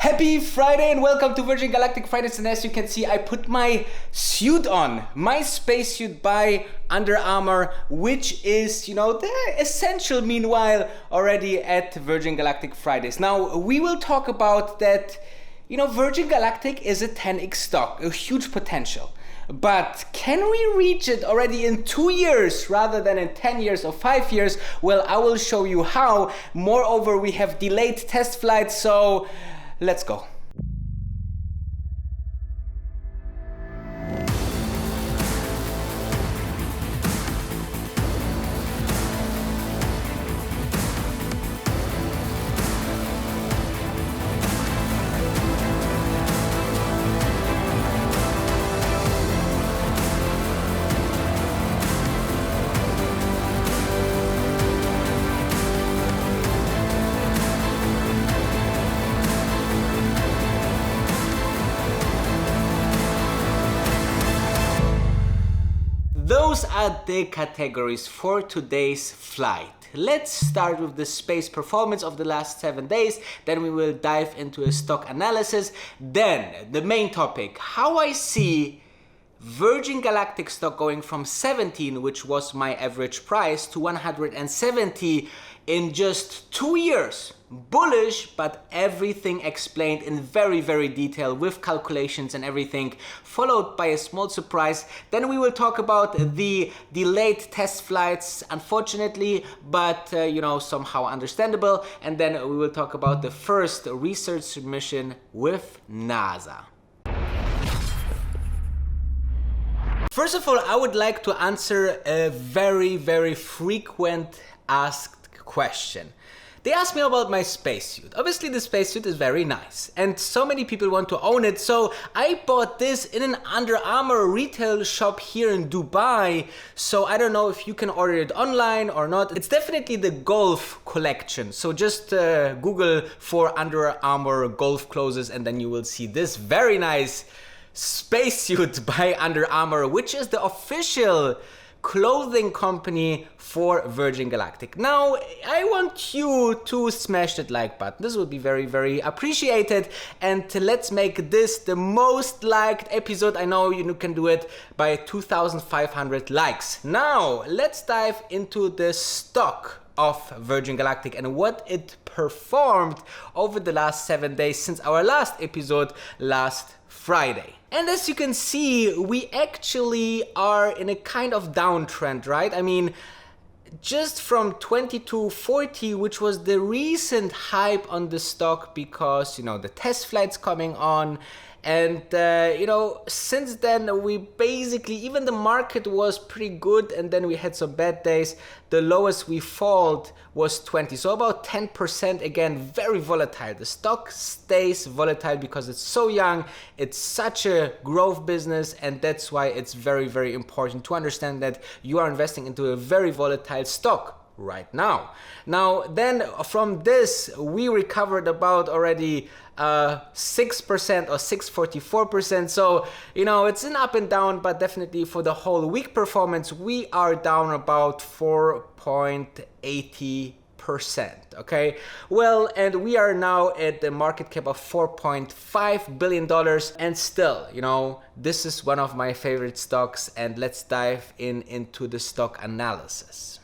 Happy Friday and welcome to Virgin Galactic Fridays, and as you can see I put my suit on, my spacesuit by Under Armour, which is, the essential meanwhile already at Virgin Galactic Fridays. Now we will talk about that, Virgin Galactic is a 10x stock, a huge potential. But can we reach it already in 2 years rather than in 10 years or 5 years? Well, I will show you how. Moreover, we have delayed test flights, so let's go. Those are the categories for today's flight. Let's start with the space performance of the last 7 days, then we will dive into a stock analysis. Then the main topic, how I see Virgin Galactic stock going from 17, which was my average price, to 170 in just 2 years. Bullish, but everything explained in very, very detail with calculations and everything, followed by a small surprise. Then we will talk about the delayed test flights, unfortunately, but somehow understandable. And then we will talk about the first research mission with NASA. First of all, I would like to answer a very, very frequent asked question. They asked me about my spacesuit. Obviously the spacesuit is very nice and so many people want to own it, so I bought this in an Under Armour retail shop here in Dubai. So I don't know if you can order it online or not. It's definitely the golf collection, so just Google for Under Armour golf clothes and then you will see this very nice spacesuit by Under Armour, which is the official clothing company for Virgin Galactic. Now, I want you to smash that like button. This would be very, very appreciated. And let's make this the most liked episode. I know you can do it by 2,500 likes. Now, let's dive into the stock of Virgin Galactic and what it performed over the last 7 days since our last episode last Friday. And as you can see, we actually are in a kind of downtrend, right? I mean, just from 20 to 40, which was the recent hype on the stock because, the test flights coming on. And, since then we basically, even the market was pretty good and then we had some bad days. The lowest we falled was 20. So about 10% again, very volatile. The stock stays volatile because it's so young. It's such a growth business, and that's why it's very, very important to understand that you are investing into a very volatile stock right now. Now, then from this, we recovered about already 6% or 644%. So, it's an up and down, but definitely for the whole week performance, we are down about 4.80%. Okay, well, and we are now at the market cap of $4.5 billion, and still, this is one of my favorite stocks. And let's dive into the stock analysis.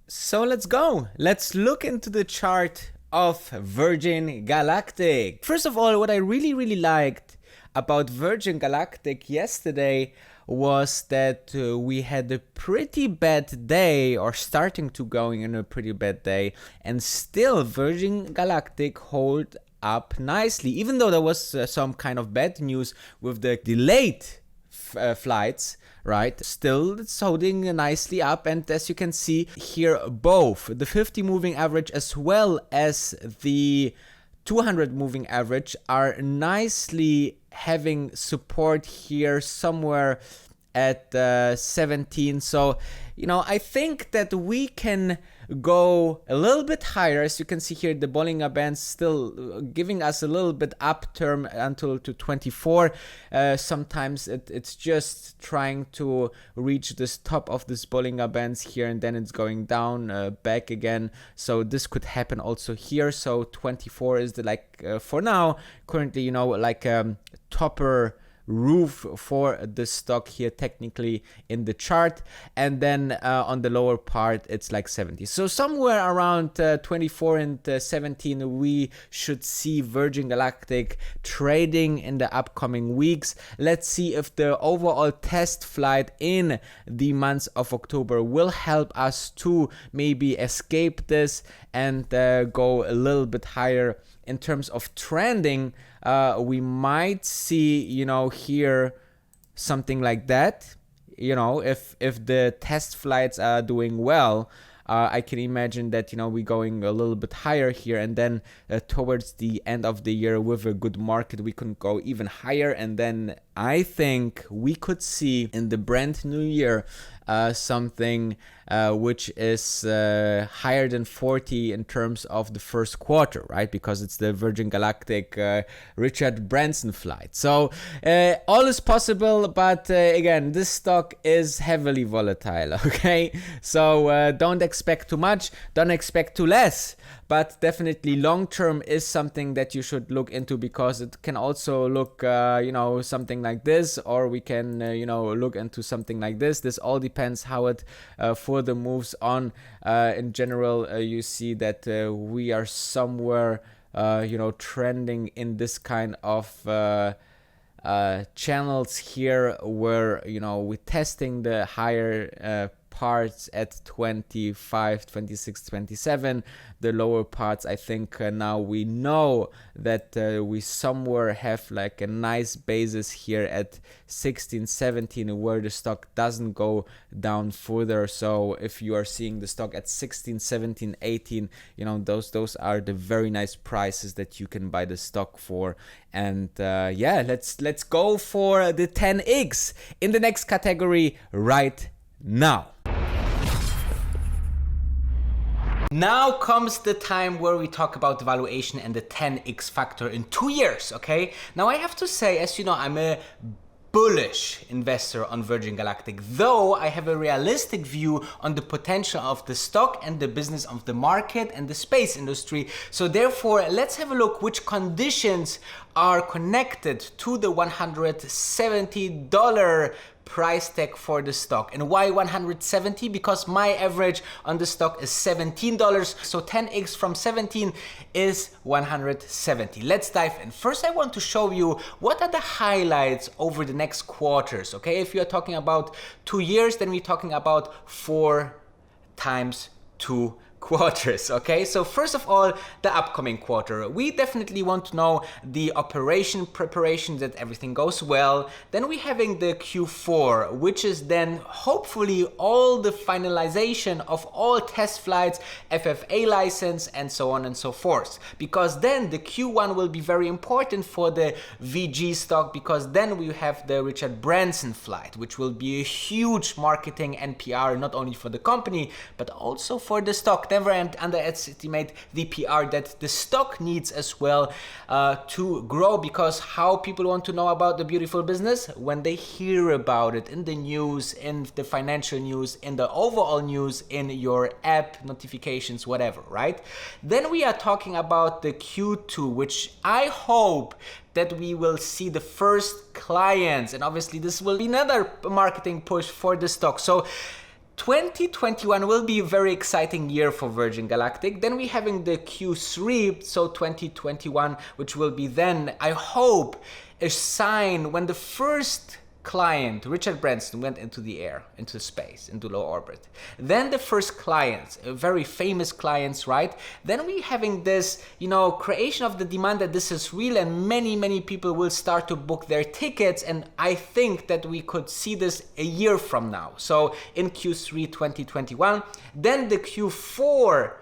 So let's go. Let's look into the chart of Virgin Galactic. First of all, what I really, really liked about Virgin Galactic yesterday was that we had a pretty bad day, or starting to going in a pretty bad day, and still Virgin Galactic hold up nicely, even though there was some kind of bad news with the delayed flights, right? Still, it's holding nicely up, and as you can see here, both the 50 moving average as well as the 200 moving average are nicely having support here somewhere at 17. So, I think that we can go a little bit higher. As you can see here, the Bollinger Bands still giving us a little bit upturn until to 24. Sometimes it's just trying to reach this top of this Bollinger Bands here, and then it's going down back again. So this could happen also here. So 24 is the for now currently, like topper roof for the stock here technically in the chart, and then on the lower part it's like 70. So somewhere around 24 and 17 we should see Virgin Galactic trading in the upcoming weeks. Let's see if the overall test flight in the months of October will help us to maybe escape this and go a little bit higher. In terms of trending, we might see, here something like that. If the test flights are doing well, I can imagine that, we're going a little bit higher here, and then towards the end of the year with a good market, we can go even higher. And then I think we could see in the brand new year something which is higher than 40 in terms of the first quarter, right? Because it's the Virgin Galactic Richard Branson flight. So all is possible, but again, this stock is heavily volatile, okay? So don't expect too much, don't expect too less, but definitely long term is something that you should look into, because it can also look something like this, or we can look into something like this. This all depends how it further moves on. In general, you see that we are somewhere trending in this kind of channels here, where we're testing the higher parts at 25, 26, 27. The lower parts, I think now we know that we somewhere have like a nice basis here at 16, 17, where the stock doesn't go down further. So if you are seeing the stock at 16, 17, 18, those are the very nice prices that you can buy the stock for. And let's go for the 10x in the next category right now. Now comes the time where we talk about the valuation and the 10x factor in 2 years, okay? Now I have to say, as you know, I'm a bullish investor on Virgin Galactic, though I have a realistic view on the potential of the stock and the business of the market and the space industry. So therefore, let's have a look which conditions are connected to the $170 price tag for the stock. And why 170? Because my average on the stock is $17. So 10x from 17 is 170. Let's dive in. First, I want to show you what are the highlights over the next quarters. Okay, if you're talking about 2 years, then we're talking about 4 times 2 quarters. Okay, so first of all, the upcoming quarter, we definitely want to know the operation preparation, that everything goes well. Then we're having the Q4, which is then hopefully all the finalization of all test flights, FFA license, and so on and so forth, because then the Q1 will be very important for the VG stock, because then we have the Richard Branson flight, which will be a huge marketing and PR, not only for the company but also for the stock. Never underestimate the PR that the stock needs as well to grow, because how people want to know about the beautiful business? When they hear about it in the news, in the financial news, in the overall news, in your app notifications, whatever, right? Then we are talking about the Q2, which I hope that we will see the first clients, and obviously this will be another marketing push for the stock. So 2021 will be a very exciting year for Virgin Galactic. Then we're having the Q3, so 2021, which will be then, I hope, a sign when the first client, Richard Branson, went into the air, into space, into low orbit. Then the first clients, very famous clients, right? Then we having this, creation of the demand that this is real, and many people will start to book their tickets. And I think that we could see this a year from now. So in Q3 2021, then the Q4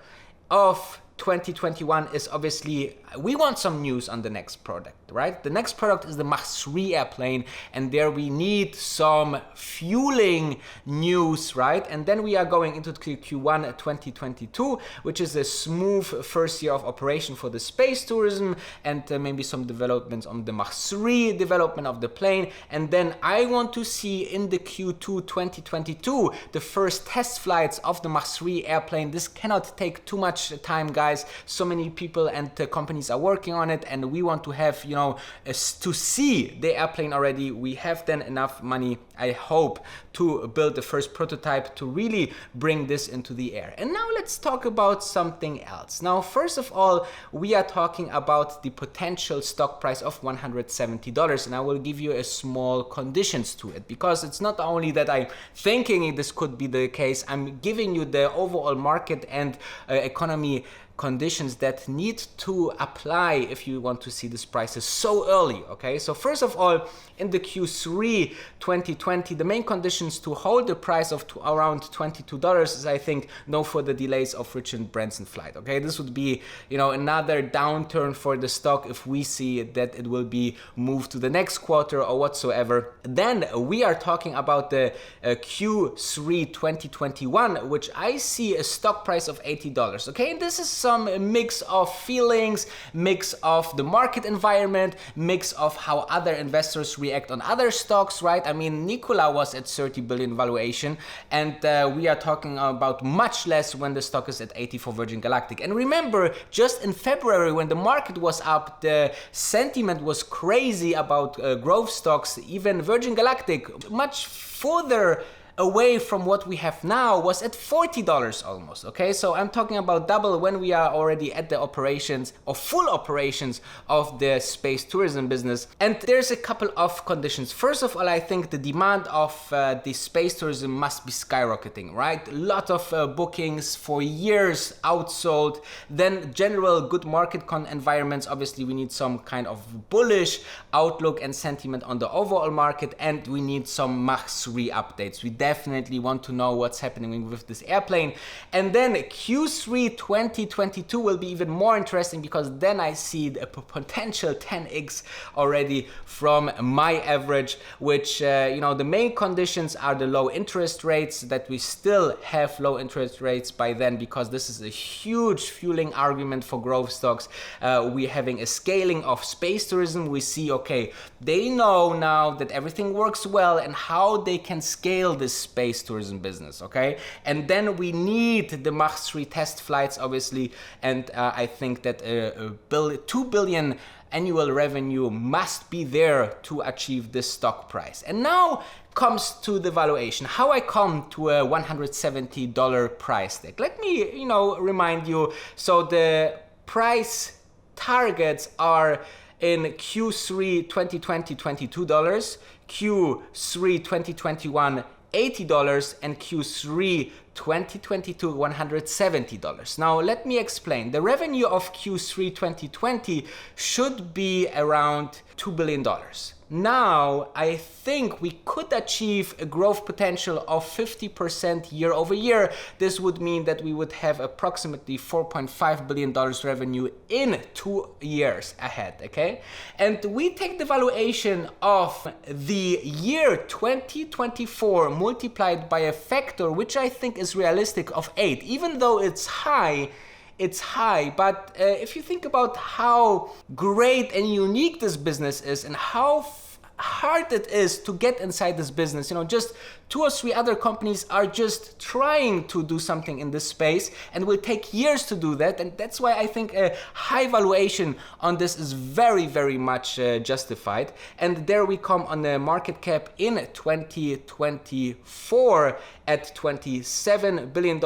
of 2021 is obviously, we want some news on the next product, right? The next product is the Mach 3 airplane, and there we need some fueling news, right? And then we are going into Q1 2022, which is a smooth first year of operation for the space tourism, and maybe some developments on the Mach 3 development of the plane. And then I want to see in the Q2 2022 the first test flights of the Mach 3 airplane. This cannot take too much time, guys. So many people and companies are working on it, and we want to have, you know, to see the airplane already. We have then enough money, I hope, to build the first prototype to really bring this into the air. And now let's talk about something else. Now, first of all, we are talking about the potential stock price of $170, and I will give you a small conditions to it, because it's not only that I'm thinking this could be the case, I'm giving you the overall market and economy conditions that need to apply if you want to see these prices so early, okay? So first of all, in the Q3 2020, the main conditions to hold the price of around $22 is, I think, no further delays of Richard Branson flight, okay? This would be, you know, another downturn for the stock if we see that it will be moved to the next quarter or whatsoever. Then we are talking about the Q3 2021, which I see a stock price of $80, okay? And this is some mix of feelings, mix of the market environment, mix of how other investors react on other stocks, right? I mean, Nikola was at 30 billion valuation, and we are talking about much less when the stock is at 80 for Virgin Galactic. And remember, just in February when the market was up, the sentiment was crazy about growth stocks. Even Virgin Galactic, much further away from what we have now, was at $40 almost, okay? So I'm talking about double when we are already at the operations or full operations of the space tourism business. And there's a couple of conditions. First of all, I think the demand of the space tourism must be skyrocketing, right? A lot of bookings for years outsold. Then general good market environments. Obviously, we need some kind of bullish outlook and sentiment on the overall market, and we need some Mach 3 updates. We definitely want to know what's happening with this airplane. And then Q3 2022 will be even more interesting, because then I see a potential 10x already from my average, which, you know, the main conditions are the low interest rates, that we still have low interest rates by then, because this is a huge fueling argument for growth stocks. We're having a scaling of space tourism. We see, okay, they know now that everything works well and how they can scale this space tourism business, okay? And then we need the Mach 3 test flights, obviously, and I think that 2 billion annual revenue must be there to achieve this stock price. And now comes to the valuation, how I come to a $170 price tag. Let me, you know, remind you. So the price targets are in Q3 2020 $22, Q3 2021 $80, and Q3 2022 $170. Now let me explain. The revenue of Q3 2020 should be around $2 billion. Now I think we could achieve a growth potential of 50% year over year. This would mean that we would have approximately $4.5 billion revenue in 2 years ahead, okay? And we take the valuation of the year 2024 multiplied by a factor which I think is realistic of 8. Even though it's high, but if you think about how great and unique this business is and how hard it is to get inside this business, you know, just 2 or 3 other companies are just trying to do something in this space and will take years to do that. And that's why I think a high valuation on this is very, very much justified. And there we come on the market cap in 2024 at $27 billion,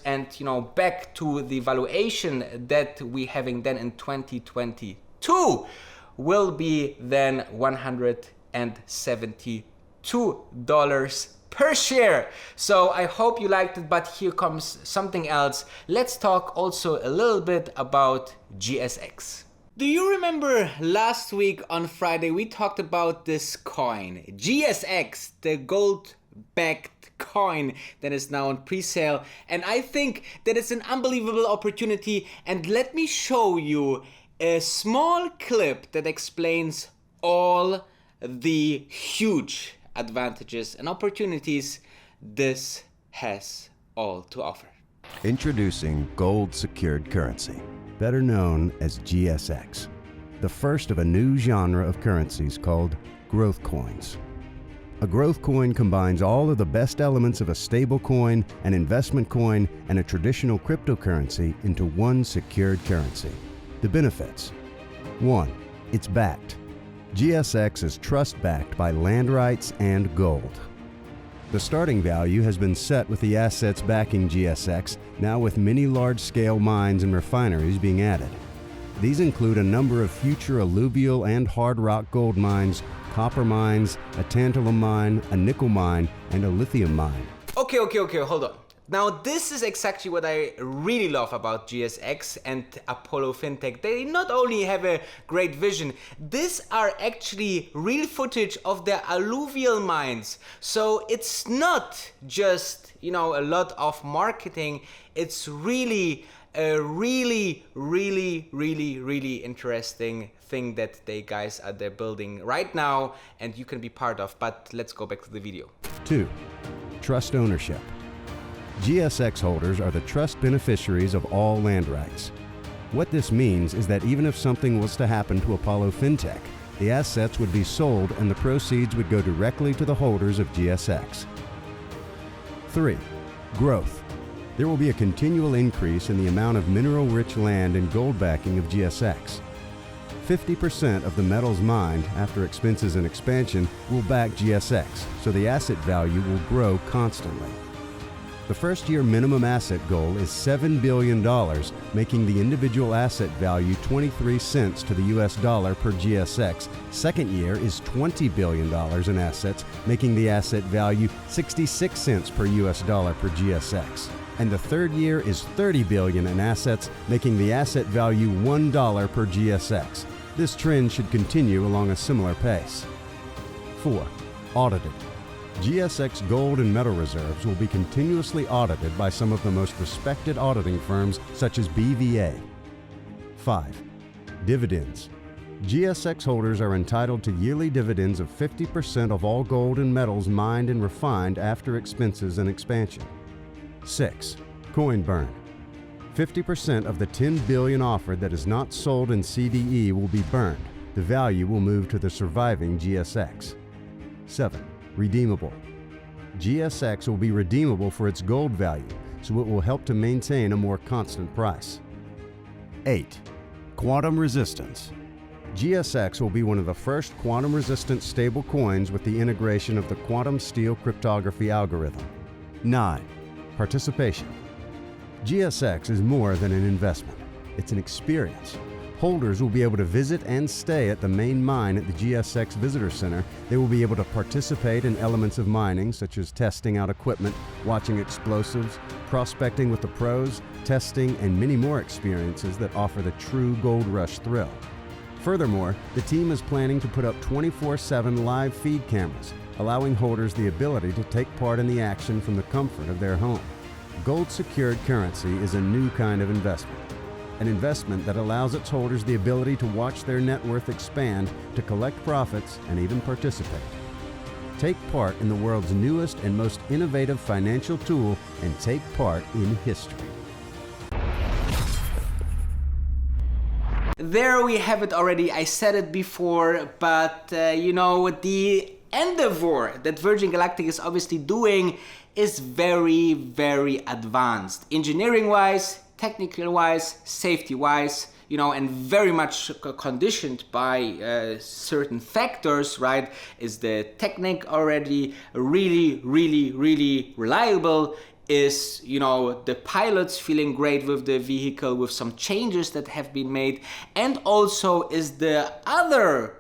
and, you know, back to the valuation that we having then in 2022 will be then $172 per share. So I hope you liked it, but here comes something else. Let's talk also a little bit about GSX. Do you remember last week on Friday we talked about this coin, GSX, the gold backed coin that is now on pre-sale, and I think that it's an unbelievable opportunity. And let me show you a small clip that explains all the huge advantages and opportunities this has all to offer. Introducing gold secured currency, better known as GSX, the first of a new genre of currencies called growth coins. A growth coin combines all of the best elements of a stable coin, an investment coin, and a traditional cryptocurrency into one secured currency. The benefits: 1. It's backed. GSX is trust-backed by land rights and gold. The starting value has been set with the assets backing GSX, now with many large-scale mines and refineries being added. These include a number of future alluvial and hard rock gold mines, copper mines, a tantalum mine, a nickel mine, and a lithium mine. Okay, hold on. Now this is exactly what I really love about GSX and Apollo FinTech. They not only have a great vision, these are actually real footage of their alluvial mines. So it's not just, a lot of marketing, it's really a really interesting thing that they guys are there building right now and you can be part of. But let's go back to the video. 2. Trust ownership. GSX holders are the trust beneficiaries of all land rights. What this means is that even if something was to happen to Apollo FinTech, the assets would be sold and the proceeds would go directly to the holders of GSX. 3. Growth. There will be a continual increase in the amount of mineral-rich land and gold backing of GSX. 50% of the metals mined after expenses and expansion will back GSX, so the asset value will grow constantly. The first-year minimum asset goal is $7 billion, making the individual asset value 23 cents to the US dollar per GSX. Second year is $20 billion in assets, making the asset value 66 cents per US dollar per GSX. And the third year is $30 billion in assets, making the asset value $1 per GSX. This trend should continue along a similar pace. 4. Audited. GSX gold and metal reserves will be continuously audited by some of the most respected auditing firms such as BVA. 5. Dividends. GSX holders are entitled to yearly dividends of 50% of all gold and metals mined and refined after expenses and expansion. 6. Coin burn. 50% of the $10 billion offered that is not sold in CDE will be burned. The value will move to the surviving GSX. 7. Redeemable. GSX will be redeemable for its gold value, so it will help to maintain a more constant price. 8. Quantum resistance. GSX will be one of the first quantum-resistant stable coins with the integration of the quantum steel cryptography algorithm. 9. Participation. GSX is more than an investment. It's an experience. Holders will be able to visit and stay at the main mine at the GSX Visitor Center. They will be able to participate in elements of mining, such as testing out equipment, watching explosives, prospecting with the pros, testing, and many more experiences that offer the true gold rush thrill. Furthermore, the team is planning to put up 24/7 live feed cameras, allowing holders the ability to take part in the action from the comfort of their home. Gold-secured currency is a new kind of investment. An investment that allows its holders the ability to watch their net worth expand, to collect profits, and even participate. Take part in the world's newest and most innovative financial tool and take part in history. There we have it already. I said it before, but the endeavor that Virgin Galactic is obviously doing is very advanced. Engineering-wise, technical-wise, safety-wise, and very much conditioned by certain factors, right? Is the technique already really reliable? Is, the pilots feeling great with the vehicle with some changes that have been made? And also, is the other,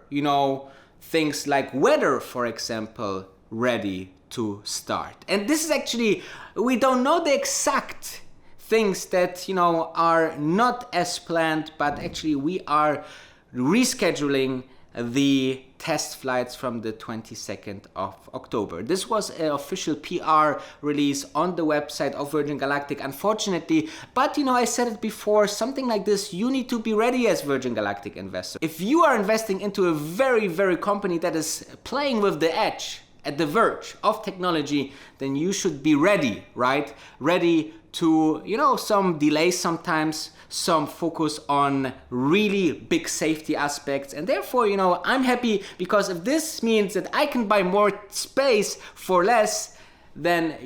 things like weather, for example, ready to start? And this is actually, we don't know the exact things that are not as planned, but actually we are rescheduling the test flights from the 22nd of October. This was an official PR release on the website of Virgin Galactic, unfortunately. But I said it before, something like this, you need to be ready as Virgin Galactic investor. If you are investing into a very, very company that is playing with the edge, at the verge of technology, then you should be ready, right? Ready to, some delays sometimes, some focus on really big safety aspects. And therefore, I'm happy because if this means that I can buy more space for less, then,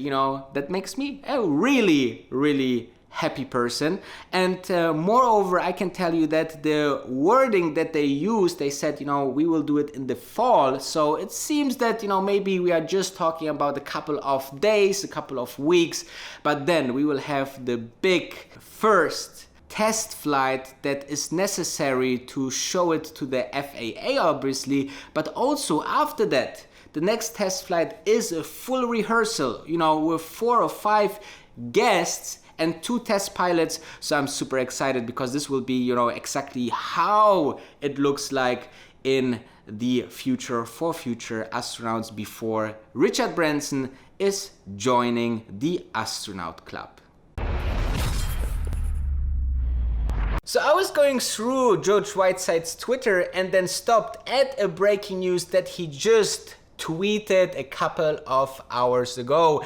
that makes me a really, really happy person. And moreover, I can tell you that the wording that they used, they said, we will do it in the fall. So it seems that, maybe we are just talking about a couple of days, a couple of weeks, but then we will have the big first test flight that is necessary to show it to the FAA, obviously, but also after that, the next test flight is a full rehearsal, with 4 or 5 guests and 2 test pilots. So I'm super excited because this will be, exactly how it looks like in the future for future astronauts before Richard Branson is joining the astronaut club. So I was going through George Whiteside's Twitter and then stopped at a breaking news that he just tweeted a couple of hours ago.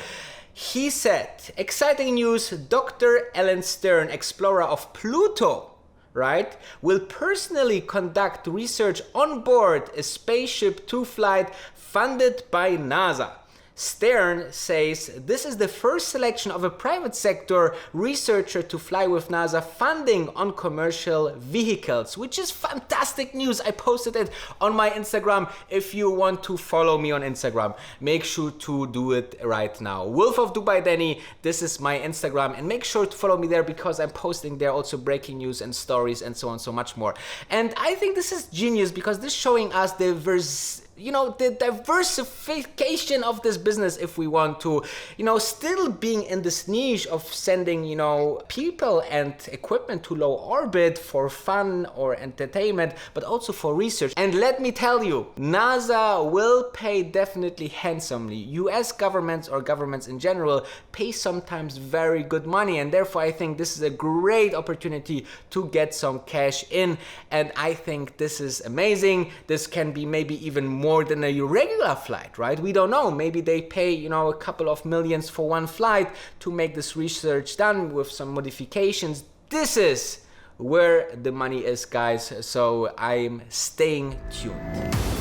He said, exciting news, Dr. Alan Stern, explorer of Pluto, right, will personally conduct research on board a Spaceship Two flight funded by NASA. Stern says this is the first selection of a private sector researcher to fly with NASA funding on commercial vehicles, which is fantastic news. I posted it on my Instagram. If you want to follow me on Instagram, make sure to do it right now. Wolf of Dubai Danny, this is my Instagram, and make sure to follow me there because I'm posting there also breaking news and stories and so on, so much more. And I think this is genius because this is showing us the diversification of this business, if we want to, still being in this niche of sending, people and equipment to low orbit for fun or entertainment, but also for research. And let me tell you, NASA will pay definitely handsomely. US governments or governments in general pay sometimes very good money, and therefore I think this is a great opportunity to get some cash in, and I think this is amazing. This can be maybe even more than a regular flight, right? We don't know. Maybe they pay, a couple of millions for one flight to make this research done with some modifications. This is where the money is, guys. So I'm staying tuned.